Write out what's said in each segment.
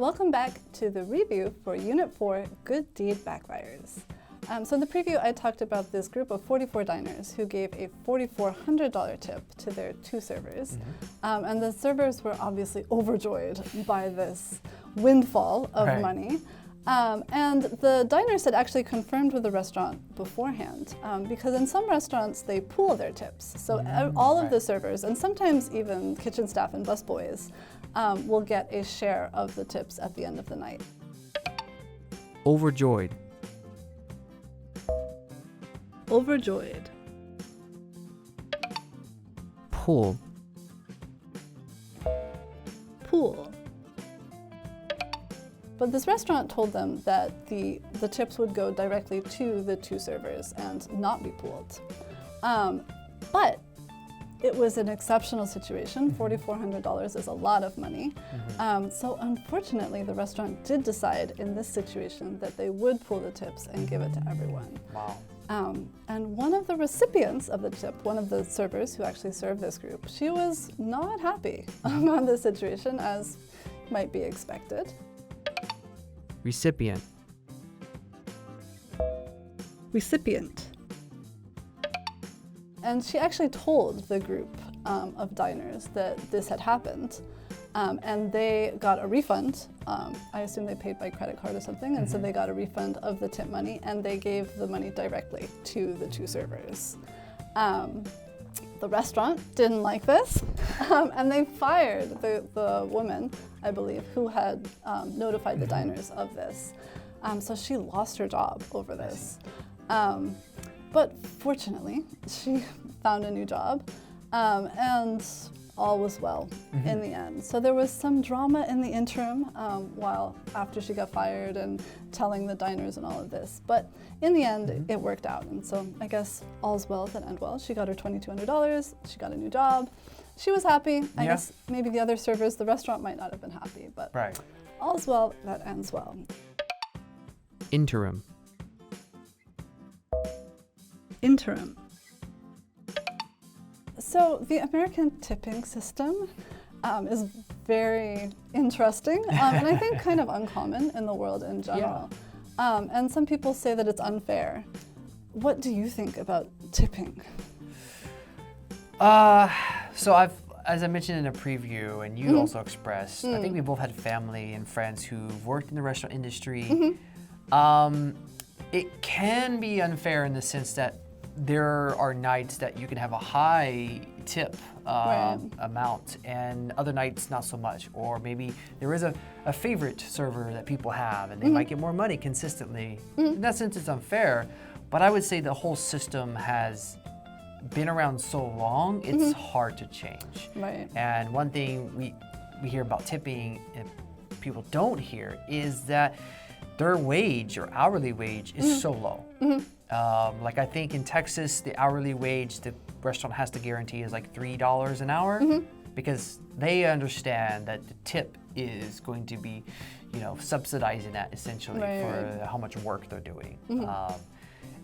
Welcome back to the review for Unit 4, Good Deed Backfires. So in the preview, I talked about this group of 44 diners who gave a $4,400 tip to their 2 servers. And the servers were obviously overjoyed by this windfall of money. And the diners had actually confirmed with the restaurant beforehand, because in some restaurants they pool their tips. So all of the servers, and sometimes even kitchen staff and busboys, will get a share of the tips at the end of the night. Overjoyed. Overjoyed. Pool. Pool. But this restaurant told them that the tips would go directly to the 2 servers and not be pooled. But it was an exceptional situation. $4,400 is a lot of money. So unfortunately, the restaurant did decide in this situation that they would pool the tips and give it to everyone. Wow. And one of the recipients of the tip, one of the servers who actually served this group, she was not happy about this situation, as might be expected. Recipient. Recipient. And she actually told the group of diners that this had happened, and they got a refund. I assume they paid by credit card or something, and so they got a refund of the tip money, and they gave the money directly to the 2 servers. The restaurant didn't like this, and they fired the woman, I believe, who had notified the diners of this. So she lost her job over this. But fortunately, she found a new job, and all was well in the end. So there was some drama in the interim while after she got fired and telling the diners and all of this. But in the end, it worked out. And so I guess all's well that ends well. She got her $2,200. She got a new job. She was happy. I guess maybe the other servers, the restaurant might not have been happy, but all's well that ends well. Interim. Interim. So the American tipping system is very interesting, and I think kind of uncommon in the world in general. And some people say that it's unfair. What do you think about tipping? So as I mentioned in a preview, and you also expressed, I think we both had family and friends who've worked in the restaurant industry. It can be unfair in the sense that there are nights that you can have a high tip amount, and other nights not so much. Or maybe there is a favorite server that people have, and they might get more money consistently. In that sense, it's unfair. But I would say the whole system has been around so long, it's hard to change. And one thing we hear about tipping, and people don't hear, is that their wage or hourly wage is so low. Like I think in Texas, the hourly wage the restaurant has to guarantee is like $3 an hour, because they understand that the tip is going to be, subsidizing that essentially for how much work they're doing.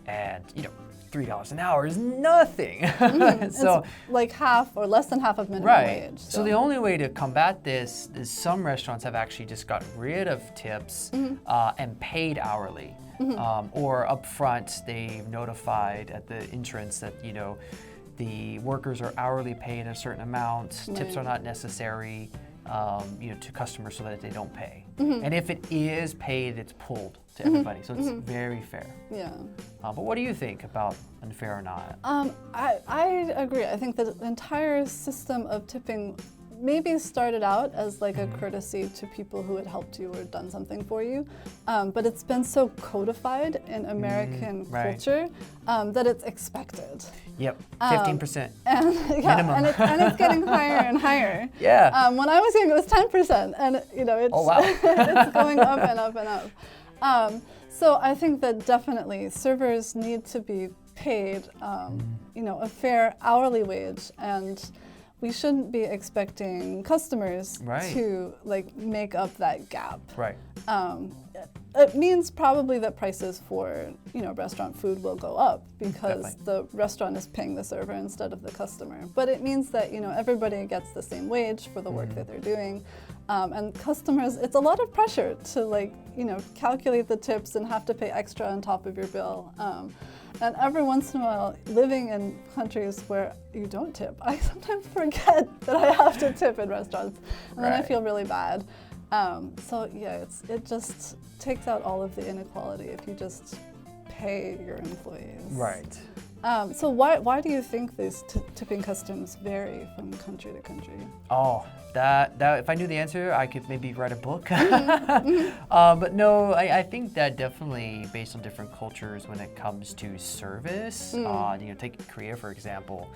And $3 an hour is nothing. So it's like half or less than half of minimum wage. So the only way to combat this is some restaurants have actually just got rid of tips and paid hourly. Or up front, they've notified at the entrance that, the workers are hourly paid a certain amount, tips are not necessary, to customers so that they don't pay. And if it is paid, it's pulled to everybody. So it's very fair. But what do you think about unfair or not? I agree. I think the entire system of tipping maybe started out as like a courtesy to people who had helped you or done something for you, but it's been so codified in American culture that it's expected. 15%. Minimum. And it's getting higher and higher. When I was young, it was 10%, and it's it's going up and up and up. So I think that definitely servers need to be paid, a fair hourly wage, and we shouldn't be expecting customers Right. to like make up that gap. Right. It means probably that prices for, you know, restaurant food will go up because Definitely. the restaurant is paying the server instead of the customer. But it means that, you know, everybody gets the same wage for the work that they're doing. And customers, it's a lot of pressure to like, you know, calculate the tips and have to pay extra on top of your bill. And every once in a while, living in countries where you don't tip, I sometimes forget that I have to tip in restaurants, and then I Right. feel really bad. So yeah, it just takes out all of the inequality if you just pay your employees. Right. So why do you think these tipping customs vary from country to country? Oh, that if I knew the answer, I could maybe write a book. But no, I think that definitely based on different cultures when it comes to service. You know, take Korea for example.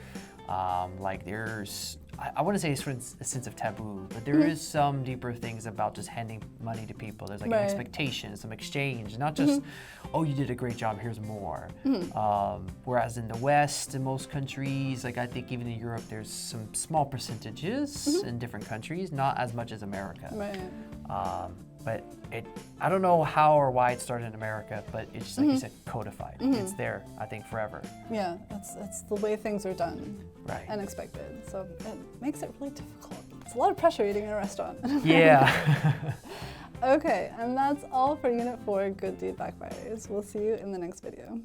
Like there's, I wouldn't say it's a sense of taboo, but there is some deeper things about just handing money to people. There's like an Right. expectation, some exchange, not just, oh, you did a great job, here's more. Whereas in the West, in most countries, like I think even in Europe, there's some small percentages in different countries, not as much as America. Right. But I don't know how or why it started in America, but it's just like you said, codified. It's there, I think, forever. Yeah, it's the way things are done Right. and expected. So it makes it really difficult. It's a lot of pressure eating in a restaurant. Yeah. Okay, and that's all for Unit 4, Good Deed Backfires. We'll see you in the next video.